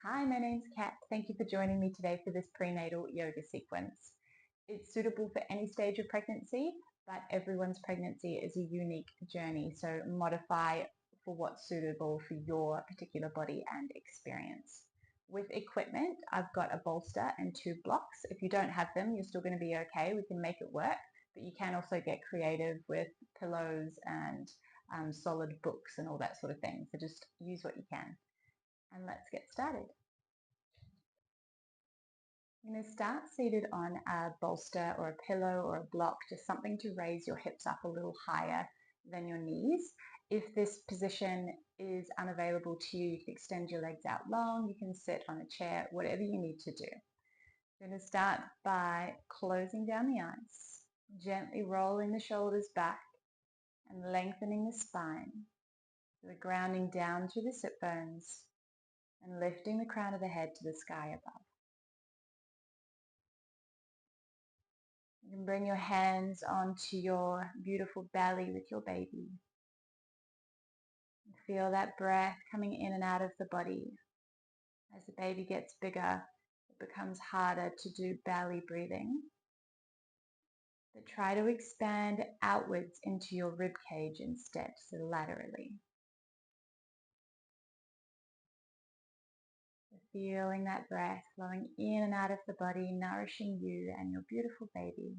Hi, my name's Kat. Thank you for joining me today for this prenatal yoga sequence. It's suitable for any stage of pregnancy, but everyone's pregnancy is a unique journey, so modify for what's suitable for your particular body and experience. With equipment, I've got a bolster and two blocks. If you don't have them, you're still going to be okay. We can make it work, but you can also get creative with pillows and solid books and all that sort of thing. So just use what you can. And let's get started. I'm going to start seated on a bolster or a pillow or a block, just something to raise your hips up a little higher than your knees. If this position is unavailable to you, you can extend your legs out long, you can sit on a chair, whatever you need to do. I'm going to start by closing down the eyes, gently rolling the shoulders back and lengthening the spine. So we're grounding down through the sit bones and lifting the crown of the head to the sky above. You can bring your hands onto your beautiful belly with your baby. Feel that breath coming in and out of the body. As the baby gets bigger, it becomes harder to do belly breathing. But try to expand outwards into your rib cage instead, so laterally. So feeling that breath flowing in and out of the body, nourishing you and your beautiful baby.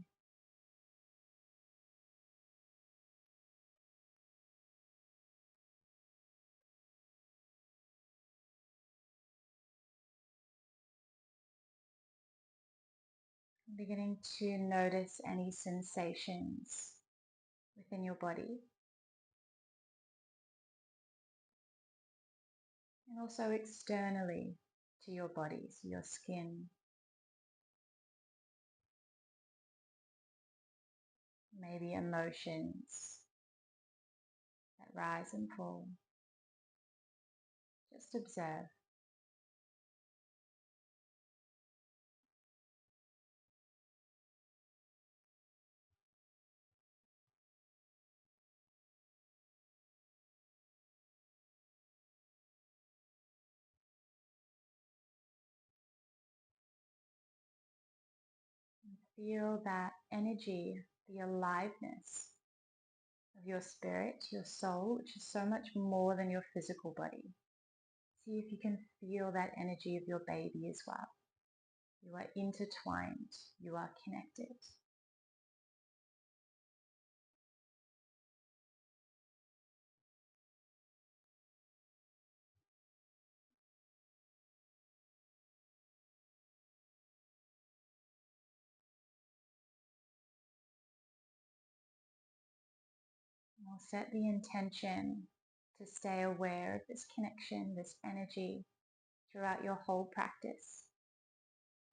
Beginning to notice any sensations within your body. And also externally to your body, so your skin, maybe emotions that rise and fall. Just observe. And feel that energy, the aliveness of your spirit, your soul, which is so much more than your physical body. See if you can feel that energy of your baby as well. You are intertwined. You are connected. And we'll set the intention to stay aware of this connection, this energy throughout your whole practice,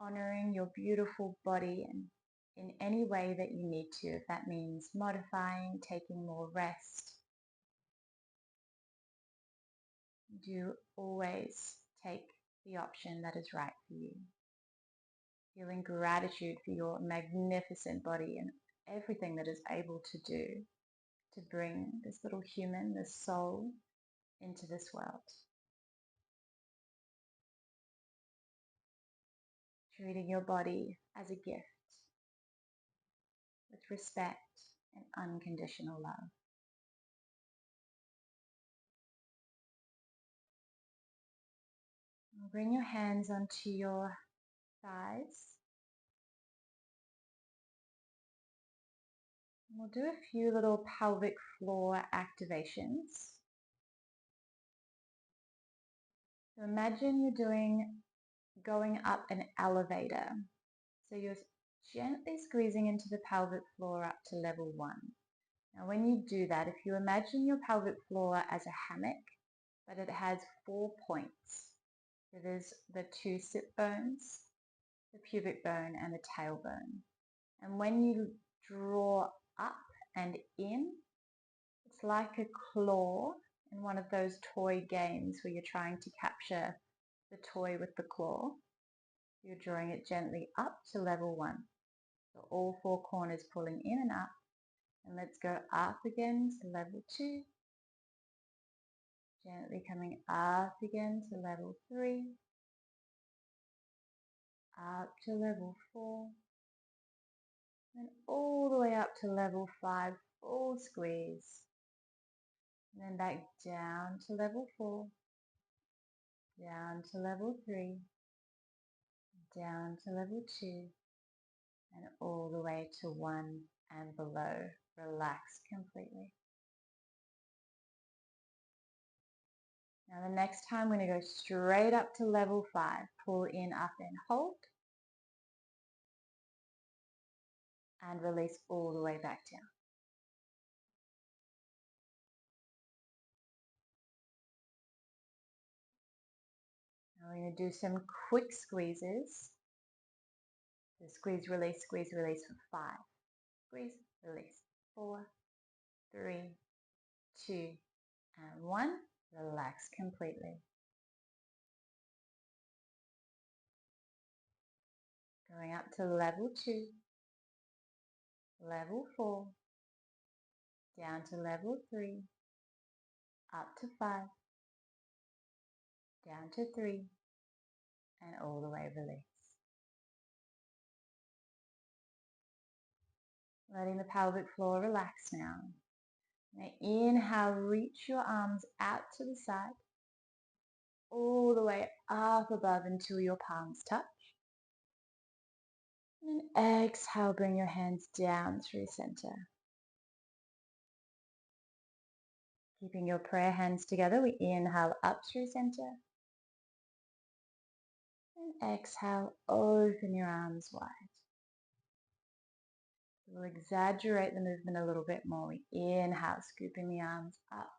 honoring your beautiful body and in any way that you need to, if that means modifying, taking more rest. Do always take the option that is right for you. Feeling gratitude for your magnificent body and everything that it's able to do to bring this little human, this soul, into this world. Treating your body as a gift with respect and unconditional love. Bring your hands onto your thighs. We'll do a few little pelvic floor activations. So imagine you're going up an elevator. So you're gently squeezing into the pelvic floor up to level 1. Now when you do that, if you imagine your pelvic floor as a hammock, but it has 4 points. So there's the 2 sit bones, the pubic bone and the tailbone. And when you draw up and in, it's like a claw in one of those toy games where you're trying to capture the toy with the claw. You're drawing it gently up to level 1. So all 4 corners pulling in and up. And let's go up again to level 2. Gently coming up again to level 3. up to level 4, and all the way up to level 5, full squeeze. And then back down to level 4, down to level 3, down to level 2, and all the way to 1 and below. Relax completely. Now the next time we're going to go straight up to level 5. Pull in, up and hold. And release all the way back down. Now we're going to do some quick squeezes. So squeeze, release for 5. Squeeze, release. 4, 3, 2, and 1. Relax completely. Going up to level 2, level 4, down to level 3, up to 5, down to 3, and all the way release. Letting the pelvic floor relax now. Now inhale, reach your arms out to the side, all the way up above until your palms touch. And then exhale, bring your hands down through center. Keeping your prayer hands together, we inhale up through center. And exhale, open your arms wide. We'll exaggerate the movement a little bit more. We inhale, scooping the arms up,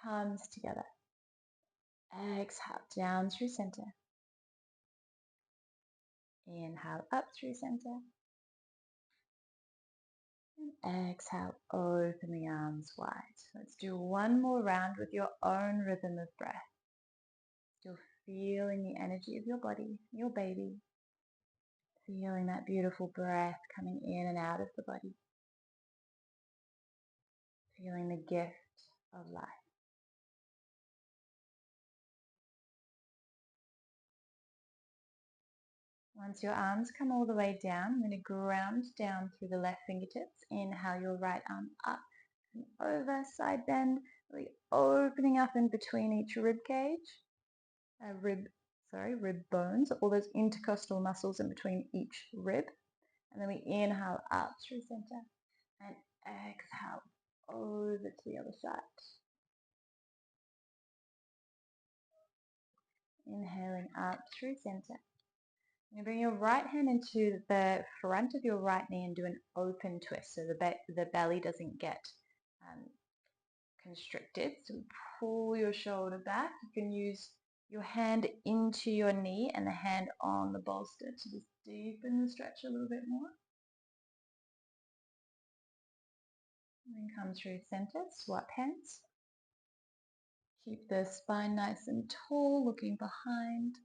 palms together. Exhale, down through center. Inhale, up through center. And exhale, open the arms wide. Let's do one more round with your own rhythm of breath. Still feeling the energy of your body, your baby. Feeling that beautiful breath coming in and out of the body. Feeling the gift of life. Once your arms come all the way down, I'm going to ground down through the left fingertips. Inhale your right arm up and over, side bend, really opening up in between each rib cage, rib bones, all those intercostal muscles in between each rib. And then we inhale up through center and exhale over to the other side. Inhaling up through center. You bring your right hand into the front of your right knee and do an open twist so the belly doesn't get constricted. So pull your shoulder back. You can use your hand into your knee and the hand on the bolster to just deepen the stretch a little bit more. And then come through center, swap hands. Keep the spine nice and tall, looking behind.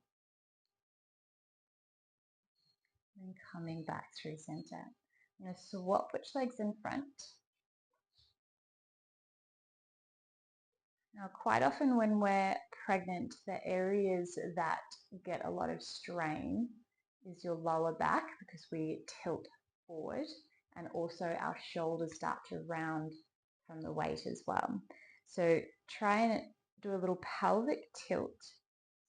And coming back through center. I'm going to swap which leg's in front. Now, quite often when we're pregnant, the areas that get a lot of strain is your lower back because we tilt forward, and also our shoulders start to round from the weight as well. So try and do a little pelvic tilt.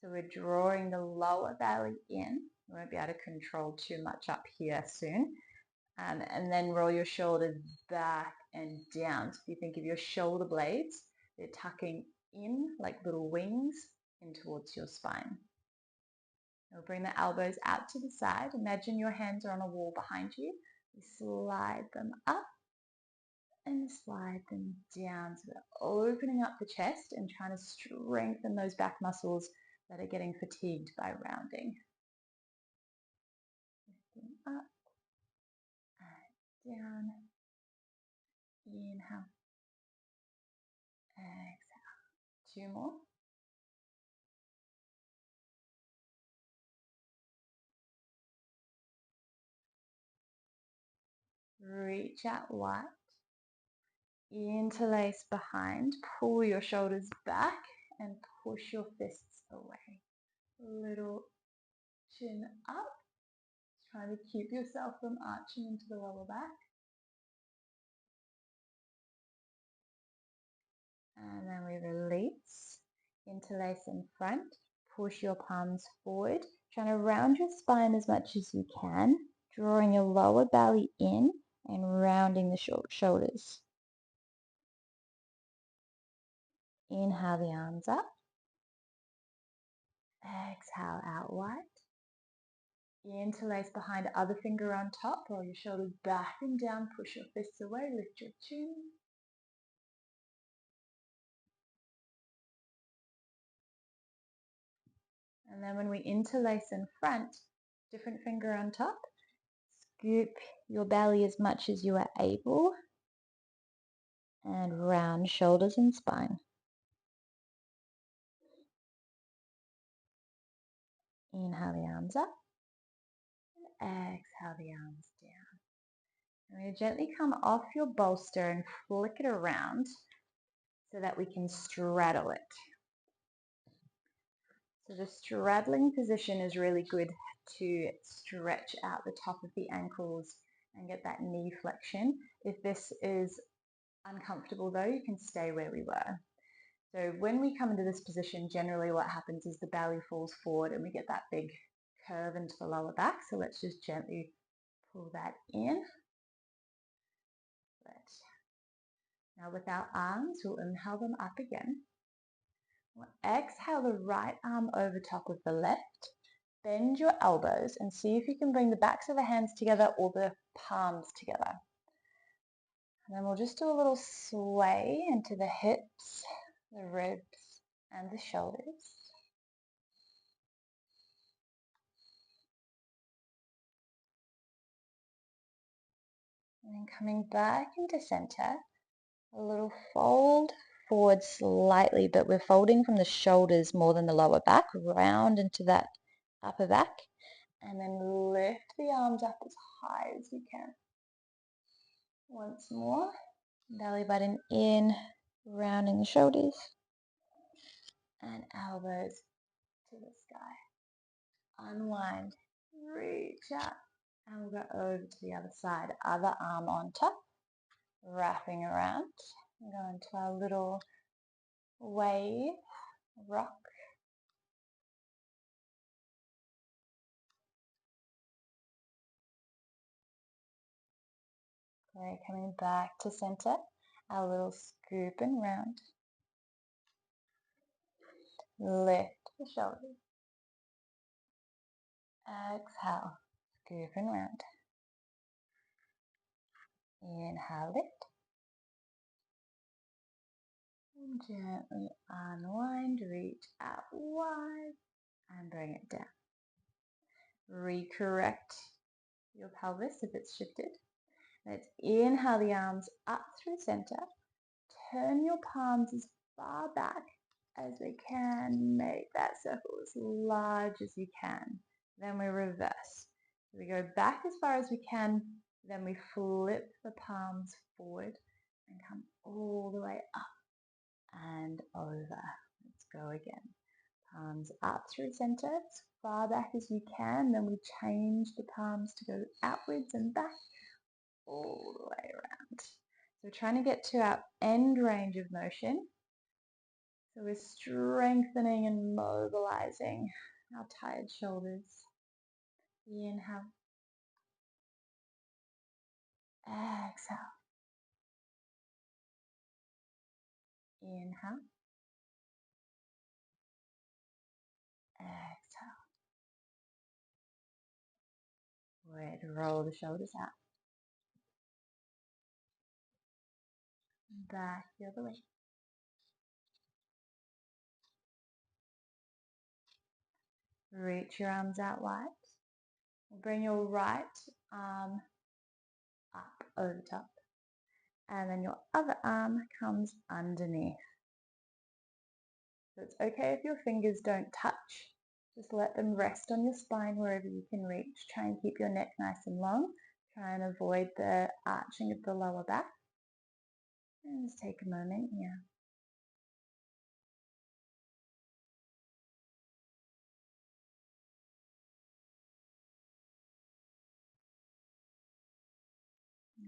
So we're drawing the lower belly in. We won't be able to control too much up here soon. And then roll your shoulders back and down. So if you think of your shoulder blades, they're tucking in like little wings in towards your spine. Now bring the elbows out to the side. Imagine your hands are on a wall behind you. You slide them up and slide them down. So we're opening up the chest and trying to strengthen those back muscles that are getting fatigued by rounding. Lifting up and down. Inhale. Exhale. 2 more. Reach out wide. Interlace behind. Pull your shoulders back and push your fists away. Little chin up, trying to keep yourself from arching into the lower back. And then we release, interlace in front, push your palms forward, trying to round your spine as much as you can, drawing your lower belly in and rounding the shoulders. Inhale the arms up. Exhale out wide. Interlace behind, other finger on top, roll your shoulders back and down, push your fists away, lift your chin. And then when we interlace in front, different finger on top, scoop your belly as much as you are able and round shoulders and spine. Inhale the arms up and exhale the arms down. And we gently come off your bolster and flick it around so that we can straddle it. So the straddling position is really good to stretch out the top of the ankles and get that knee flexion. If this is uncomfortable though, you can stay where we were. So when we come into this position, generally what happens is the belly falls forward and we get that big curve into the lower back. So let's just gently pull that in. Now with our arms, we'll inhale them up again. We'll exhale the right arm over top of the left. Bend your elbows and see if you can bring the backs of the hands together or the palms together. And then we'll just do a little sway into the hips, the ribs, and the shoulders. And then coming back into center, a little fold forward slightly, but we're folding from the shoulders more than the lower back, round into that upper back, and then lift the arms up as high as you can. Once more, belly button in, rounding the shoulders, and elbows to the sky. Unwind, reach up, and we'll go over to the other side. Other arm on top, wrapping around. We'll go into our little wave, rock. Great, coming back to center, our little scoop and round. Lift the shoulders. Exhale, scoop and round. Inhale, lift. And gently unwind, reach out wide, and bring it down. Recorrect your pelvis if it's shifted. Let's inhale the arms up through center. Turn your palms as far back as we can. Make that circle as large as you can. Then we reverse. So we go back as far as we can, then we flip the palms forward and come all the way up and over. Let's go again. Palms up through center, as far back as you can. Then we change the palms to go outwards and back all the way around. So we're trying to get to our end range of motion. So we're strengthening and mobilizing our tired shoulders. Inhale. Exhale. Inhale. Exhale. Good. Roll the shoulders out. Back the other way. Reach your arms out wide. Bring your right arm up over top. And then your other arm comes underneath. So it's okay if your fingers don't touch. Just let them rest on your spine wherever you can reach. Try and keep your neck nice and long. Try and avoid the arching of the lower back. And just take a moment here.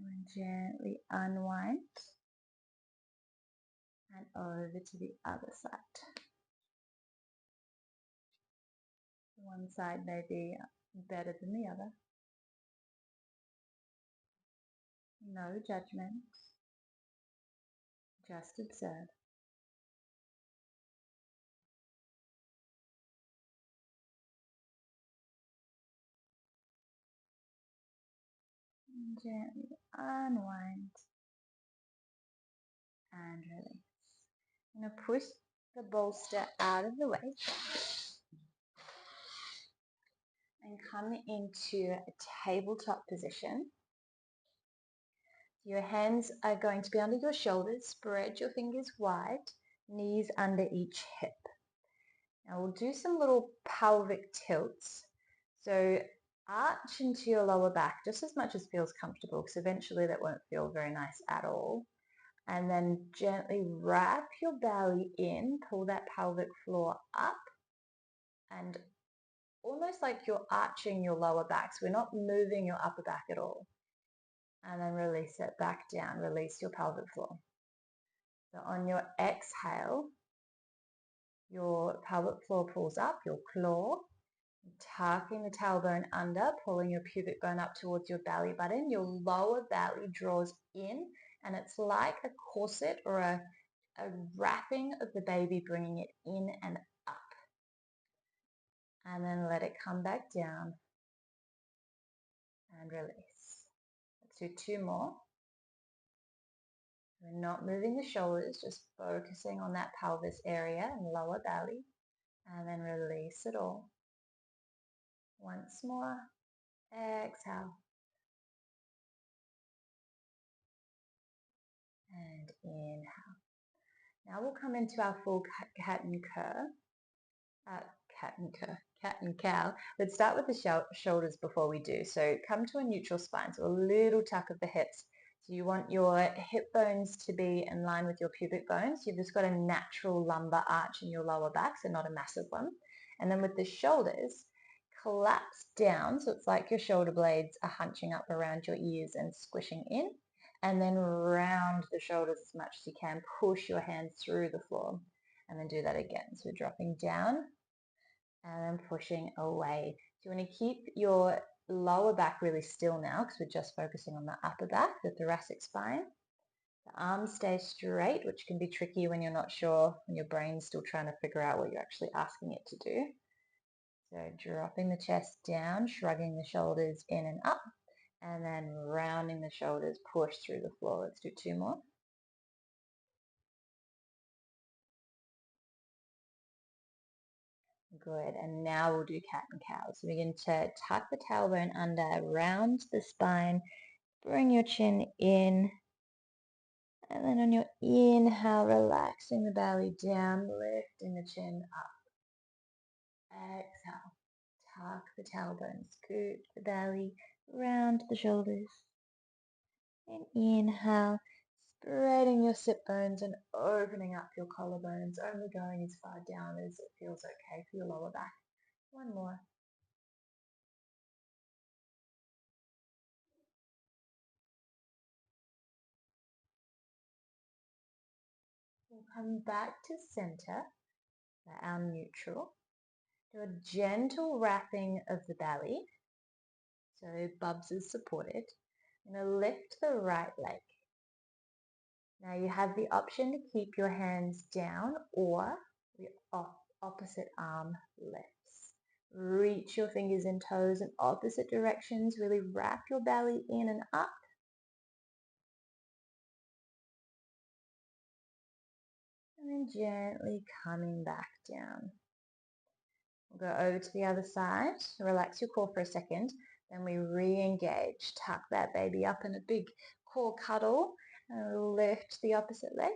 And gently unwind and over to the other side. One side may be better than the other. No judgment, just observe. And gently unwind and release. I'm going to push the bolster out of the way and come into a tabletop position. Your hands are going to be under your shoulders. Spread your fingers wide, knees under each hip. Now we'll do some little pelvic tilts. So arch into your lower back just as much as feels comfortable, because eventually that won't feel very nice at all. And then gently wrap your belly in, pull that pelvic floor up, and almost like you're arching your lower back. So we're not moving your upper back at all. And then release it back down. Release your pelvic floor. So on your exhale, your pelvic floor pulls up, your claw, tucking the tailbone under, pulling your pubic bone up towards your belly button. Your lower belly draws in, and it's like a corset or a wrapping of the baby, bringing it in and up. And then let it come back down and release. Let's do two more. We're not moving the shoulders, just focusing on that pelvis area and lower belly. And then release it all. Once more. Exhale. And inhale. Now we'll come into our full cat and cow. Let's start with the shoulders before we do. So come to a neutral spine, so a little tuck of the hips. So you want your hip bones to be in line with your pubic bones. You've just got a natural lumbar arch in your lower back, so not a massive one. And then with the shoulders, collapse down, so it's like your shoulder blades are hunching up around your ears and squishing in. And then round the shoulders as much as you can. Push your hands through the floor. And then do that again. So dropping down and then pushing away. So you want to keep your lower back really still now, because we're just focusing on the upper back, the thoracic spine. The arms stay straight, which can be tricky when you're not sure, when your brain's still trying to figure out what you're actually asking it to do. So dropping the chest down, shrugging the shoulders in and up, and then rounding the shoulders, push through the floor. Let's do two more. Good, and now we'll do cat and cow. So begin to tuck the tailbone under, round the spine, bring your chin in, and then on your inhale, relaxing the belly down, lifting the chin up. Exhale, tuck the tailbone, scoop the belly, round the shoulders. And inhale, spreading your sit bones and opening up your collarbones, only going as far down as it feels okay for your lower back. One more. We'll come back to center, our neutral. Do a gentle wrapping of the belly, so bubs is supported. I'm going to lift the right leg. Now you have the option to keep your hands down or the opposite arm lifts. Reach your fingers and toes in opposite directions. Really wrap your belly in and up. And then gently coming back down. We'll go over to the other side. Relax your core for a second. Then we re-engage. Tuck that baby up in a big core cuddle. And lift the opposite leg.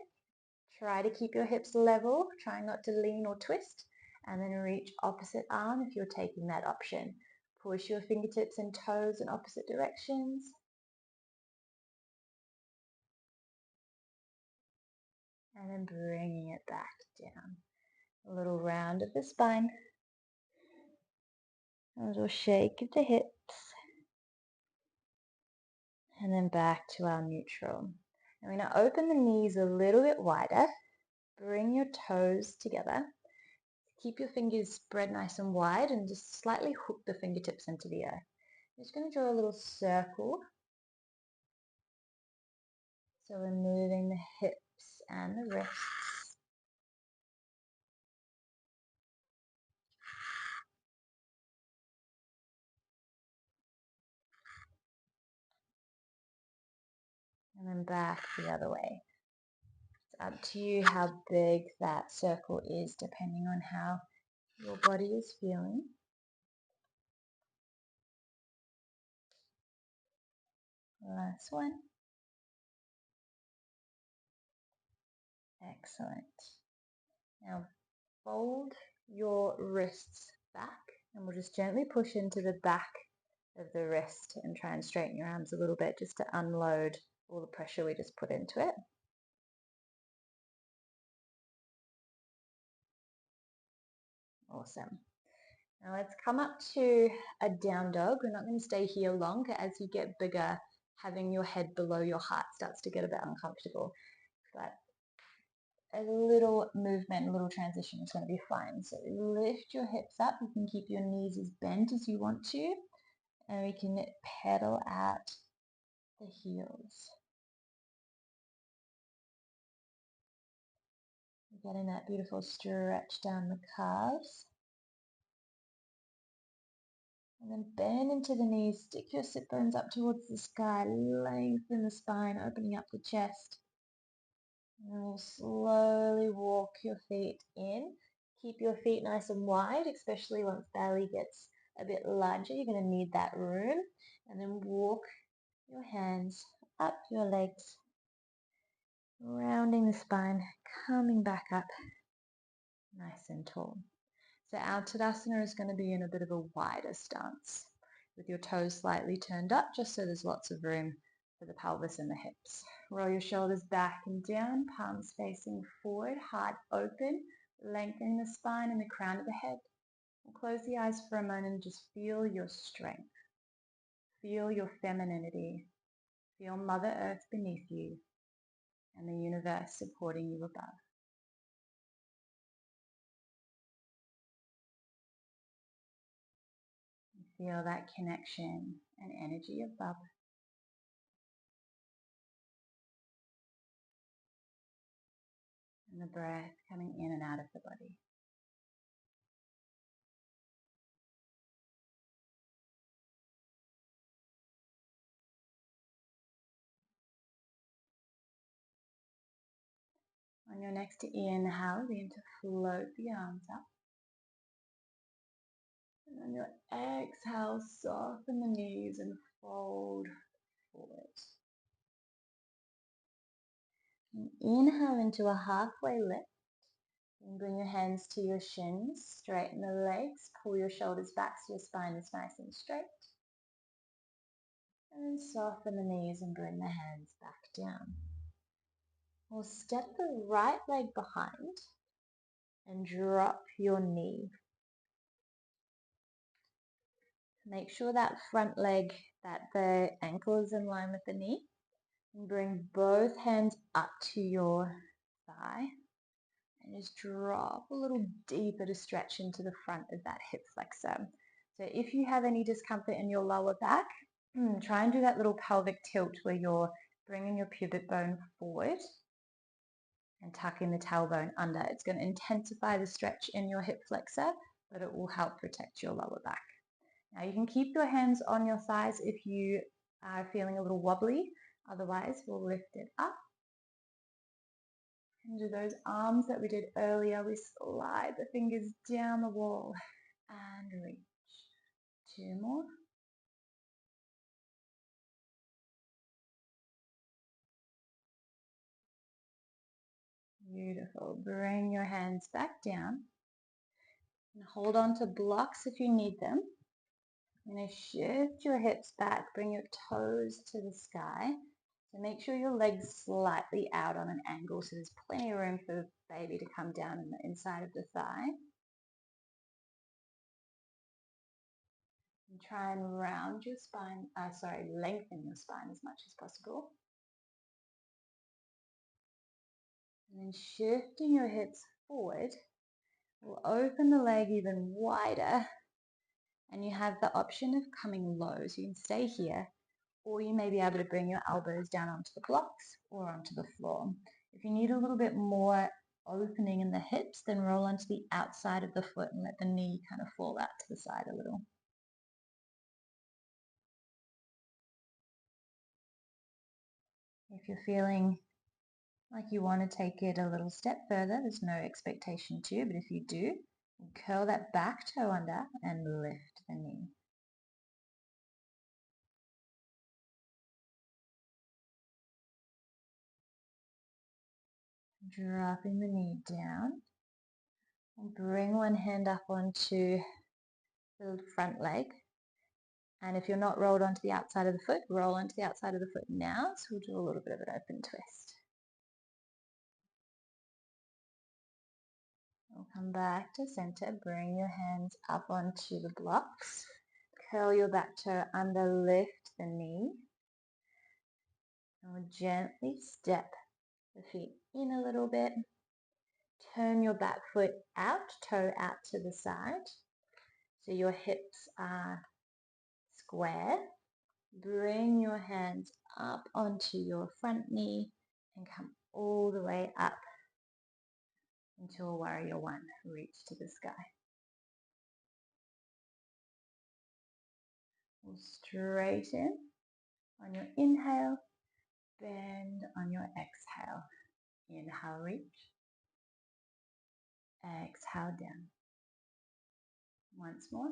Try to keep your hips level. Try not to lean or twist. And then reach opposite arm if you're taking that option. Push your fingertips and toes in opposite directions. And then bringing it back down. A little round of the spine. A little shake of the hips. and then back to our neutral. I'm going to open the knees a little bit wider. Bring your toes together. Keep your fingers spread nice and wide and just slightly hook the fingertips into the earth. I'm just going to draw a little circle. So we're moving the hips and the wrists. And then back the other way. It's up to you how big that circle is depending on how your body is feeling. Last one. Excellent. Now fold your wrists back and we'll just gently push into the back of the wrist and try and straighten your arms a little bit just to unload all the pressure we just put into it. Awesome. Now let's come up to a down dog. We're not going to stay here long. As you get bigger, having your head below your heart starts to get a bit uncomfortable. But a little movement, a little transition is going to be fine. So lift your hips up. You can keep your knees as bent as you want to. And we can pedal out the heels. Getting that beautiful stretch down the calves. And then bend into the knees, stick your sit bones up towards the sky, lengthen the spine, opening up the chest. And then we'll slowly walk your feet in. Keep your feet nice and wide, especially once belly gets a bit larger. You're going to need that room. And then walk your hands up your legs, rounding the spine, coming back up nice and tall. So our Tadasana is going to be in a bit of a wider stance with your toes slightly turned up just so there's lots of room for the pelvis and the hips. Roll your shoulders back and down, palms facing forward, heart open, lengthening the spine and the crown of the head. And close the eyes for a moment and just feel your strength. Feel your femininity. Feel Mother Earth beneath you and the universe supporting you above. Feel that connection and energy above. And the breath coming in and out of the body. On your next inhale, begin to float the arms up. And on your exhale, soften the knees and fold forward. And inhale into a halfway lift. And bring your hands to your shins, straighten the legs, pull your shoulders back so your spine is nice and straight. And then soften the knees and bring the hands back down. We'll step the right leg behind and drop your knee. Make sure that front leg, that the ankle is in line with the knee. And bring both hands up to your thigh. And just drop a little deeper to stretch into the front of that hip flexor. So if you have any discomfort in your lower back, try and do that little pelvic tilt where you're bringing your pubic bone forward and tucking the tailbone under. It's going to intensify the stretch in your hip flexor, but it will help protect your lower back. Now you can keep your hands on your thighs if you are feeling a little wobbly. Otherwise, we'll lift it up. And do those arms that we did earlier. We slide the fingers down the wall and reach. 2 more. Beautiful. Bring your hands back down and hold on to blocks if you need them. I'm going to shift your hips back, bring your toes to the sky. So make sure your legs slightly out on an angle so there's plenty of room for baby to come down in the inside of the thigh. And try and round your spine, lengthen your spine as much as possible. And then shifting your hips forward, we'll open the leg even wider, and you have the option of coming low. So you can stay here, or you may be able to bring your elbows down onto the blocks or onto the floor. If you need a little bit more opening in the hips, then roll onto the outside of the foot and let the knee kind of fall out to the side a little. If you're feeling like you want to take it a little step further, there's no expectation to, but if you do, curl that back toe under and lift the knee. Dropping the knee down. And bring one hand up onto the front leg. And if you're not rolled onto the outside of the foot, roll onto the outside of the foot now. So we'll do a little bit of an open twist. We'll come back to center. Bring your hands up onto the blocks. Curl your back toe under, lift the knee. And we'll gently step the feet in a little bit. Turn your back foot out, toe out to the side. So your hips are square. Bring your hands up onto your front knee and come all the way up until warrior one. Reach to the sky. We'll straighten on your inhale, bend on your exhale. Inhale, reach. Exhale, down. Once more.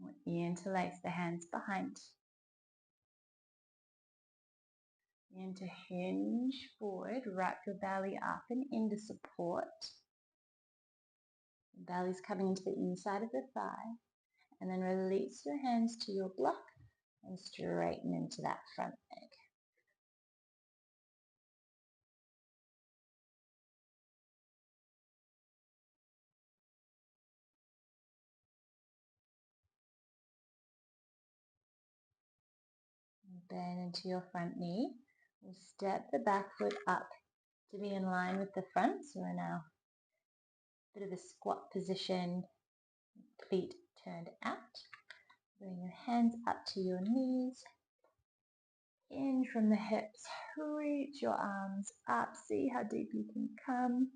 We'll interlace the hands behind. And to hinge forward, wrap your belly up and into support. The belly's coming into the inside of the thigh. And then release your hands to your block and straighten into that front leg. And bend into your front knee. We'll step the back foot up to be in line with the front. So we're now a bit of a squat position, feet turned out. Bring your hands up to your knees. In from the hips, reach your arms up. See how deep you can come.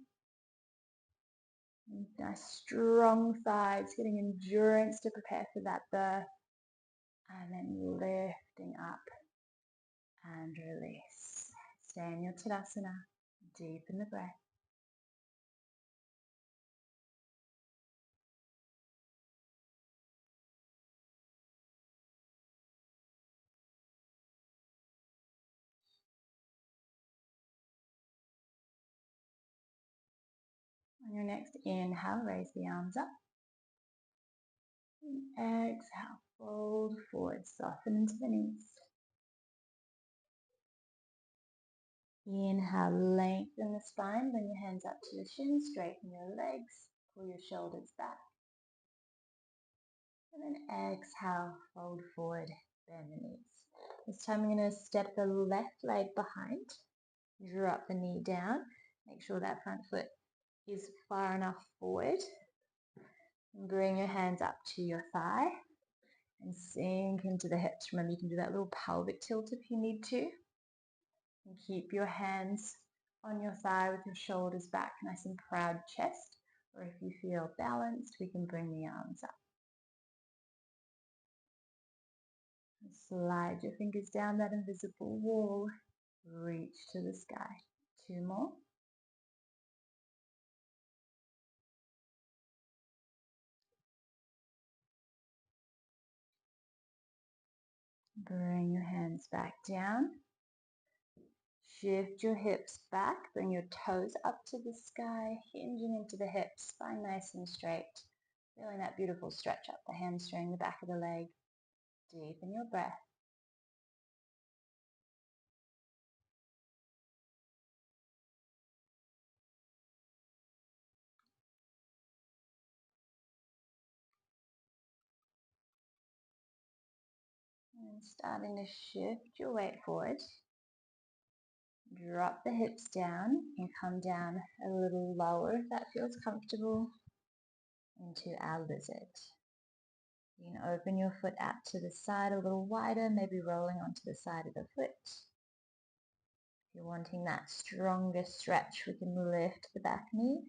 Nice strong thighs, getting endurance to prepare for that birth. And then lifting up and release. Stay in your Tadasana. Deepen the breath. On your next inhale, raise the arms up. And exhale, fold forward, soften into the knees. Inhale, lengthen the spine, bring your hands up to your shins, straighten your legs, pull your shoulders back. And then exhale, fold forward, bend the knees. This time I'm going to step the left leg behind, drop the knee down, make sure that front foot is far enough forward. And bring your hands up to your thigh and sink into the hips. Remember, you can do that little pelvic tilt if you need to. And keep your hands on your thigh with your shoulders back, nice and proud chest. Or if you feel balanced, we can bring the arms up. And slide your fingers down that invisible wall. Reach to the sky. 2 more. Bring your hands back down. Shift your hips back. Bring your toes up to the sky, hinging into the hips. Spine nice and straight. Feeling that beautiful stretch up the hamstring, the back of the leg. Deepen your breath. And starting to shift your weight forward. Drop the hips down and come down a little lower if that feels comfortable into our lizard. You can open your foot out to the side a little wider, maybe rolling onto the side of the foot. If you're wanting that stronger stretch, we can lift the back knee.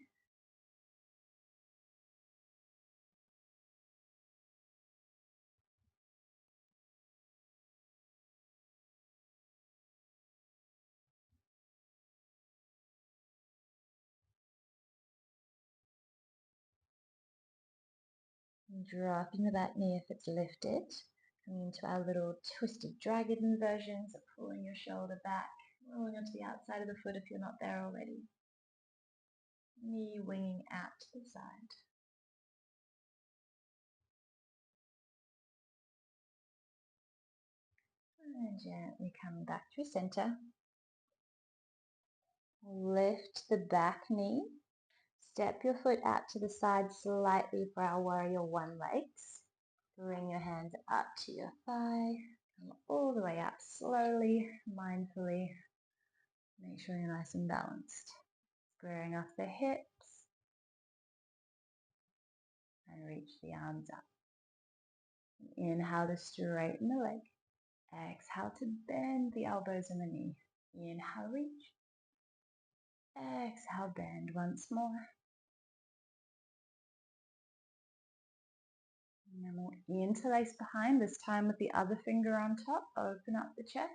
Dropping the back knee if it's lifted. Coming into our little twisted dragon version, so pulling your shoulder back, rolling onto the outside of the foot if you're not there already. Knee winging out to the side. And gently coming back to center. Lift the back knee. Step your foot out to the side slightly for our warrior one legs. Bring your hands up to your thigh. Come all the way up slowly, mindfully. Make sure you're nice and balanced. Squaring off the hips. And reach the arms up. Inhale to straighten the leg. Exhale to bend the elbows and the knee. Inhale, reach. Exhale, bend once more. And then we'll interlace behind, this time with the other finger on top. Open up the chest.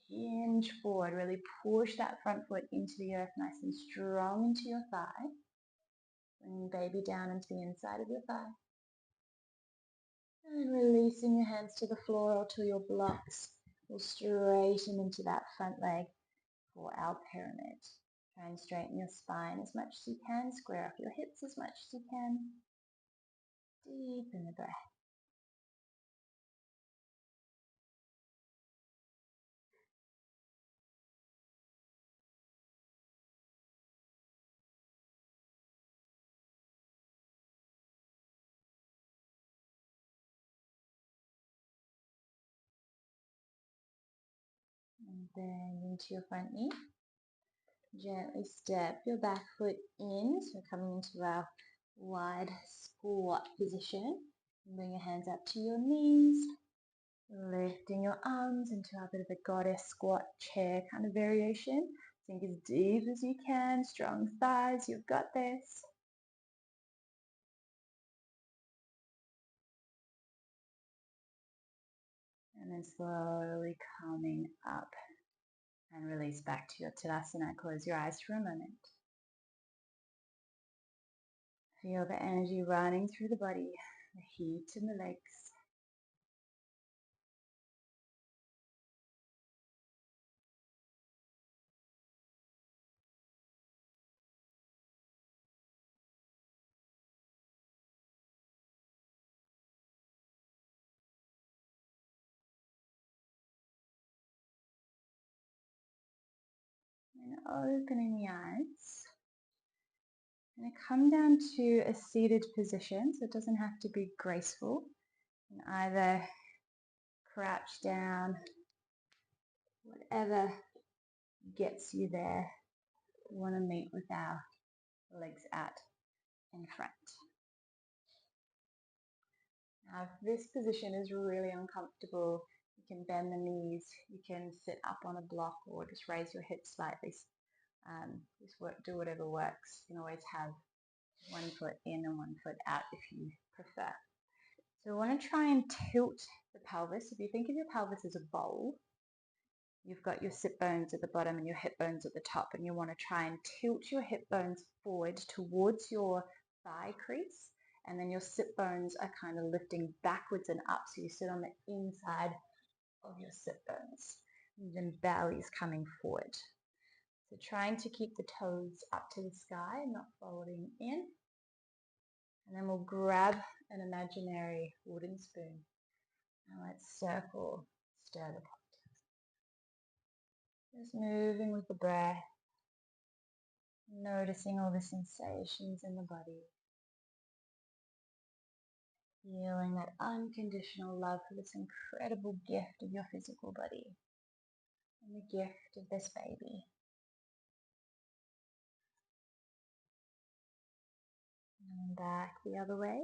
Hinge forward. Really push that front foot into the earth nice and strong into your thigh. Bring baby down into the inside of your thigh. And releasing your hands to the floor or to your blocks. We'll straighten into that front leg for our pyramid. Try and straighten your spine as much as you can. Square off your hips as much as you can. Deepen the breath. And bend into your front knee. Gently step your back foot in. So coming into our wide squat position. Bring your hands up to your knees. Lifting your arms into a bit of a goddess squat chair kind of variation. Sink as deep as you can. Strong thighs. You've got this. And then slowly coming up and release back to your Tadasana. Close your eyes for a moment. Feel the energy running through the body, the heat in the legs. And opening the eyes. And come down to a seated position, so it doesn't have to be graceful. You can either crouch down, whatever gets you there. We want to meet with our legs out in front. Now, if this position is really uncomfortable, you can bend the knees, you can sit up on a block or just raise your hips slightly. Do whatever works. You can always have one foot in and one foot out if you prefer. So we want to try and tilt the pelvis. If you think of your pelvis as a bowl, you've got your sit bones at the bottom and your hip bones at the top, and you want to try and tilt your hip bones forward towards your thigh crease, and then your sit bones are kind of lifting backwards and up, so you sit on the inside of your sit bones. And then belly's coming forward. So trying to keep the toes up to the sky, not folding in. And then we'll grab an imaginary wooden spoon and let's circle, stir the pot. Just moving with the breath, noticing all the sensations in the body. Feeling that unconditional love for this incredible gift of your physical body and the gift of this baby. And back the other way.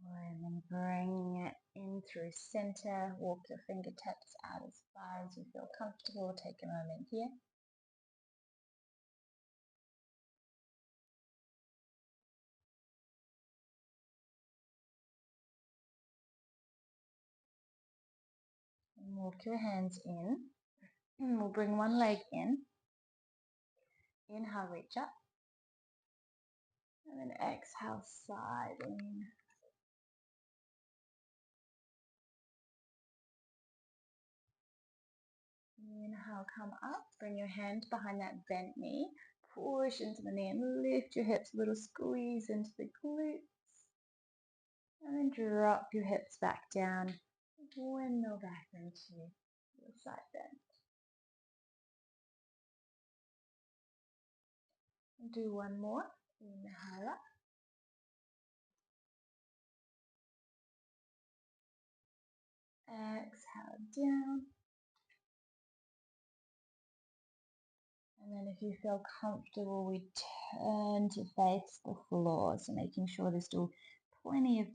And then bring it in through center. Walk your fingertips out as far as you feel comfortable. Take a moment here. And walk your hands in. And we'll bring one leg in. Inhale, reach up. And then exhale, side lean. Inhale, come up. Bring your hand behind that bent knee. Push into the knee and lift your hips. A little squeeze into the glutes. And then drop your hips back down. Windmill back into your side bend. Do one more. Inhale up. Exhale down. And then if you feel comfortable, we turn to face the floor. So making sure there's still plenty of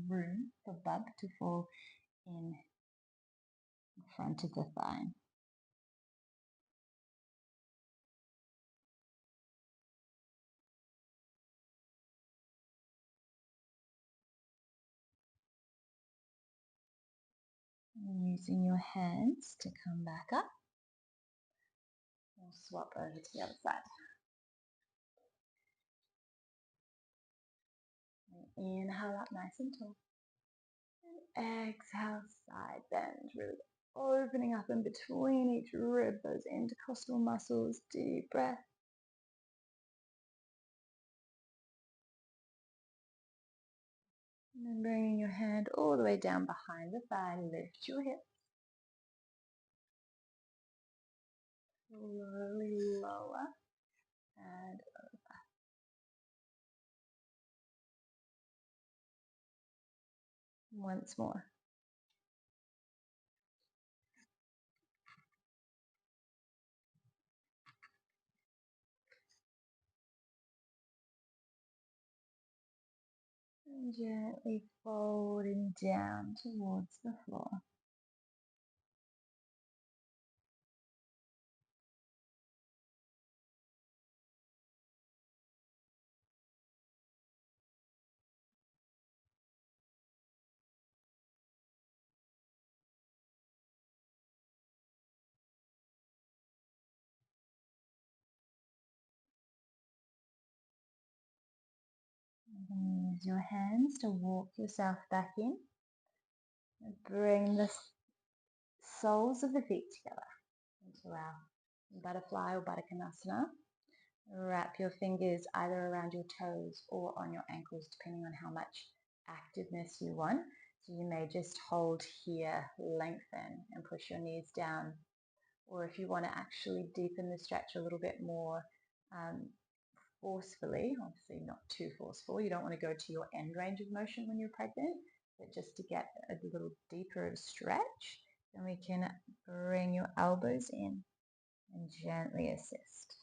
room for bub to fall in front of the thigh. And using your hands to come back up. We'll swap over to the other side. Inhale up nice and tall. And exhale, side bend. Really opening up in between each rib, those intercostal muscles. Deep breath. And then bringing your hand all the way down behind the thigh. Lift your hips. Slowly lower and once more. And gently folding down towards the floor. And use your hands to walk yourself back in. And bring the soles of the feet together into our butterfly or Baddha Konasana. Wrap your fingers either around your toes or on your ankles, depending on how much activeness you want. So you may just hold here, lengthen, and push your knees down. Or if you want to actually deepen the stretch a little bit more forcefully, obviously not too forceful, you don't want to go to your end range of motion when you're pregnant, but just to get a little deeper of stretch, then we can bring your elbows in and gently assist.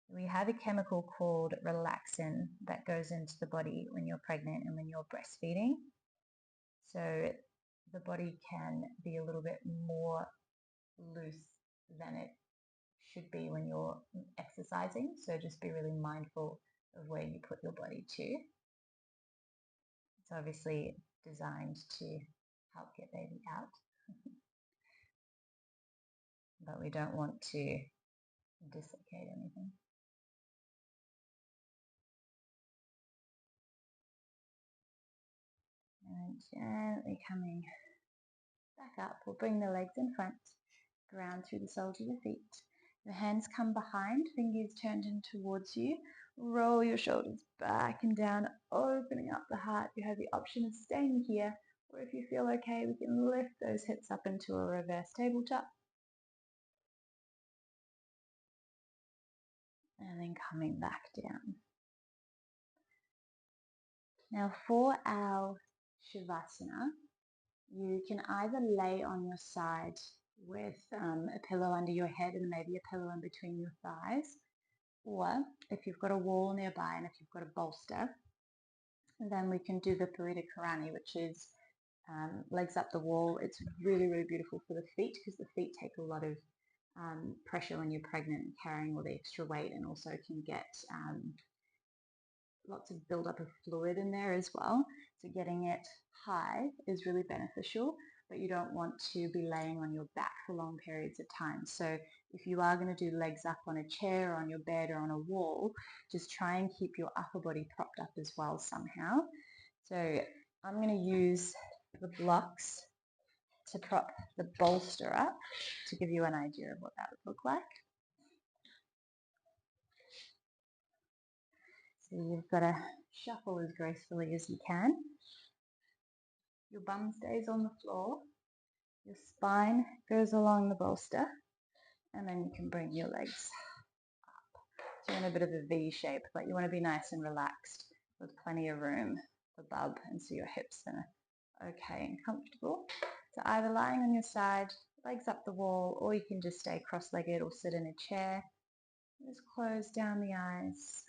We have a chemical called relaxin that goes into the body when you're pregnant and when you're breastfeeding. So the body can be a little bit more loose than it should be when you're exercising. So just be really mindful of where you put your body to. It's obviously designed to help get baby out. But we don't want to dislocate anything. And gently coming back up, we'll bring the legs in front, ground through the soles of the feet. Your hands come behind, fingers turned in towards you. Roll your shoulders back and down, opening up the heart. You have the option of staying here, or if you feel okay, we can lift those hips up into a reverse tabletop. And then coming back down. Now for our Shavasana, you can either lay on your side with a pillow under your head and maybe a pillow in between your thighs, or if you've got a wall nearby and if you've got a bolster, then we can do the Purita Karani, which is legs up the wall. It's really, really beautiful for the feet because the feet take a lot of pressure when you're pregnant and carrying all the extra weight, and also can get lots of buildup of fluid in there as well. So getting it high is really beneficial, but you don't want to be laying on your back for long periods of time. So if you are going to do legs up on a chair or on your bed or on a wall, just try and keep your upper body propped up as well somehow. So I'm going to use the blocks to prop the bolster up to give you an idea of what that would look like. So you've got to shuffle as gracefully as you can. Your bum stays on the floor. Your spine goes along the bolster. And then you can bring your legs up. So you're in a bit of a V shape, but you want to be nice and relaxed with plenty of room for bub, and so your hips are okay and comfortable. So either lying on your side, legs up the wall, or you can just stay cross-legged or sit in a chair. Just close down the eyes.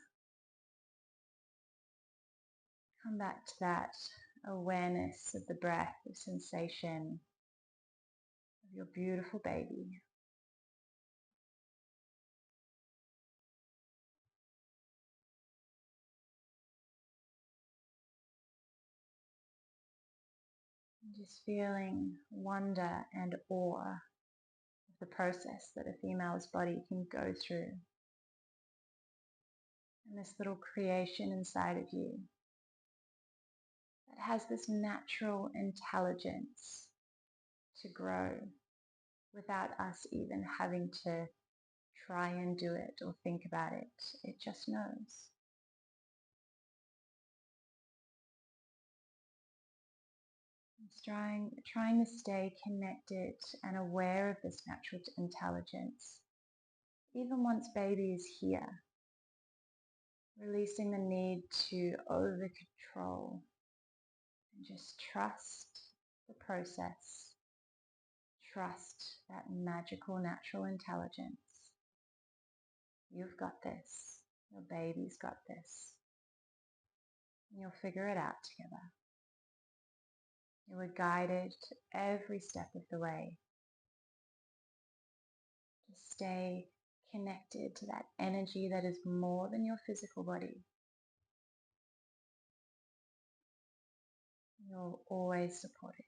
Come back to that awareness of the breath, the sensation of your beautiful baby. And just feeling wonder and awe of the process that a female's body can go through. And this little creation inside of you that has this natural intelligence to grow without us even having to try and do it or think about it. It just knows. It's trying to stay connected and aware of this natural intelligence, even once baby is here, releasing the need to over control and just trust the process, trust that magical natural intelligence. You've got this, your baby's got this, and you'll figure it out together. You were guided every step of the way to stay connected to that energy that is more than your physical body. You'll always support it.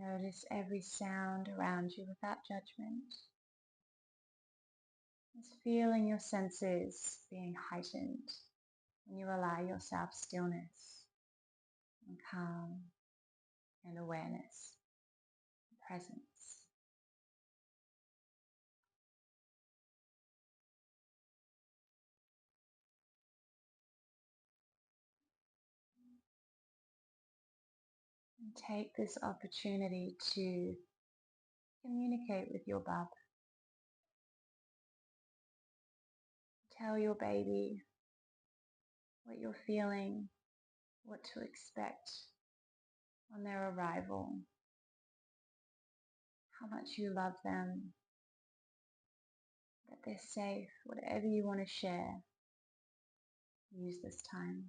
Notice every sound around you without judgment. Just feeling your senses being heightened when you allow yourself stillness and calm and awareness and presence. And take this opportunity to communicate with your bub. Tell your baby what you're feeling, what to expect on their arrival, how much you love them, that they're safe. Whatever you want to share, use this time.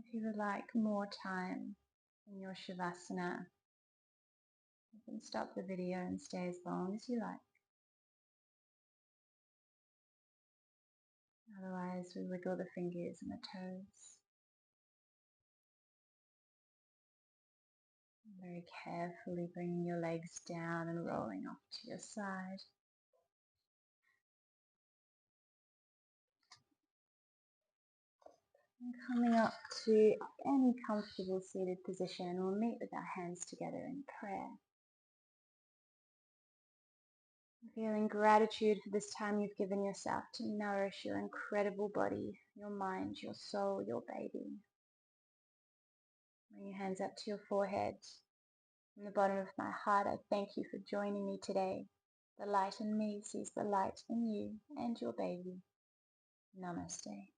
If you would like more time in your Shavasana, you can stop the video and stay as long as you like. Otherwise, we wiggle the fingers and the toes. Very carefully bringing your legs down and rolling off to your side. And coming up to any comfortable seated position, we'll meet with our hands together in prayer. Feeling gratitude for this time you've given yourself to nourish your incredible body, your mind, your soul, your baby. Bring your hands up to your forehead. From the bottom of my heart, I thank you for joining me today. The light in me sees the light in you and your baby. Namaste.